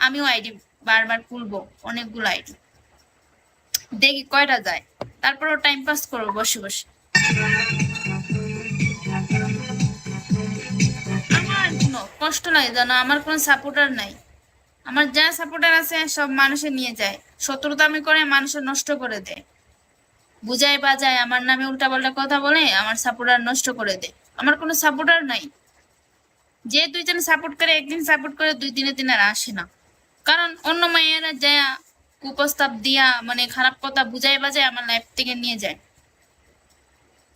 আমিও আইডি বারবার খুলবো, অনেকগুলো আইডি, দেখি কয়টা যায়, তারপরও টাইম পাস করবো বসে বসে। আমার কোনো কষ্ট লাগে জানো, আমার কোনো সাপোর্টার নাই। আমার যা সাপোর্টার আছে সব মানুষে নিয়ে যায়, শত্রুতামি করে মানুষের নষ্ট করে দেয়, বুঝায় বাজায় আমার নামে উল্টাপাল্টা কথা বলে আমার সাপোর্টার নষ্ট করে দেয়। আমার কোনো সাপোর্টার নাই। যে দুইজন সাপোর্ট করে একদিন সাপোর্ট করে, দুই দিনের দিন আর আসে না, কারণ অন্য মায়েরা যায় কুপ্রস্তাব দিয়া মানে খারাপ কথা বুঝাই বাজায় আমার লাইফ থেকে নিয়ে যায়।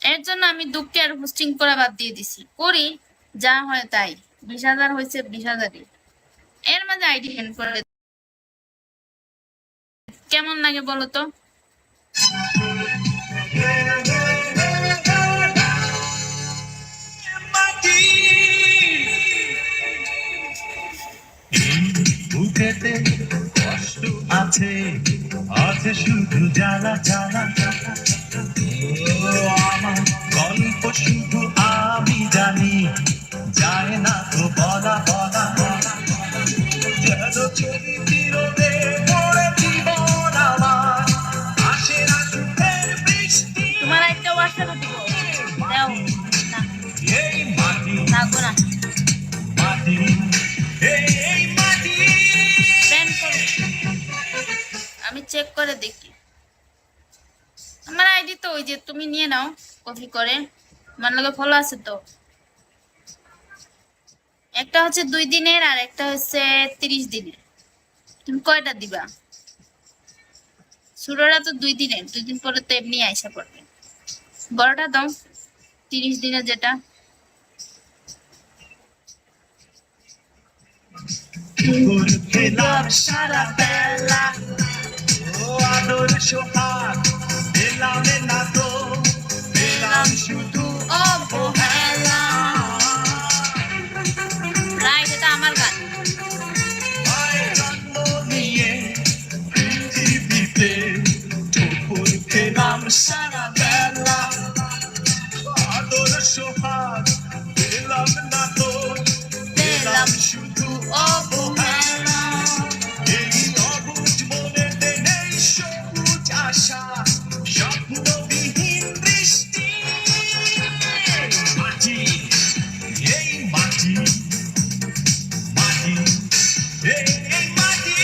এর জন্য আমি দুঃখে আর হোস্টিং করা বাদ দিয়ে দিছি, করি যা হয় তাই। 20,000 হয়েছে 20,000-ই, এর মাঝে আইডি হ্যান্ড করে কেমন লাগে বলো তো? বুকেতে কষ্ট আছে, আছে শুধু জ্বালা জ্বালা। আমার গল্প শুধু আমি জানি, যায় না তো বলা বলা। যেন চলি তীরতে পড়ে জীবন আমার, আসে না সুখের বৃষ্টি। তোমার একটা হোয়াটসঅ্যাপে দিব, দাও না, এই মাটি থাকবো না, মাটি, এই মাটি। ফ্রেন্ড করো, আমি চেক করে দেখি। আমার আইডি তো ওই যে তুমি নিয়ে নাও কপি করে, আমার লগে ফলো আছে তো। একটা হচ্ছে 2 দিনের আর একটা হচ্ছে 30 দিনের। তুমি কয়টা দিবা? ছোটরা তো 2 দিনের, 2 দিন পরে তো এমনি আইসা পড়বে। বড়টা দাও 30 দিনের যেটা। খেলার সারা বেলা, ও আদর সোহাগ পেলাম না তো, পেলাম শুধু অবহেলা। রাইট, এটা আমার গান। মায়ের জন্ম নিয়ে পৃথিবীতে ঠোকর খেলাম সারা বেলা, আদর সোহাগ পেলাম না তো, পেলাম শুধু অবহেলা। এই অবুঝ মনেতে নেই সবুজ আশা, স্বপ্নবিহীন দৃষ্টি। মাটি, এই মাটি, মাটি, এই মাটি।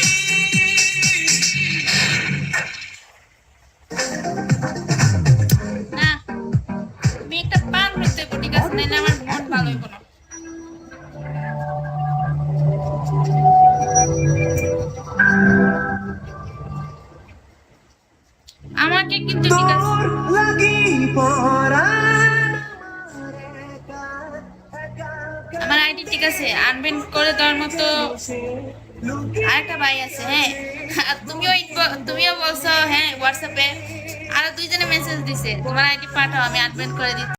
না, তুমি একটা পান হইতে ঠিক আছে, নাইলে আমার মন ভালো হইব না। আমাকে কিন্তু ঠিক আছে, আমার আইডি ঠিক আছে, আনবেন করে দেওয়ার মতো আরেকটা ভাই আছে। হ্যাঁ, আর তুমিও বলছো হ্যাঁ হোয়াটসঅ্যাপে, আরো 2 জনে মেসেজ দিছে তোমার আইডি পাঠাও, আমি আনবেন করে দিচ্ছি।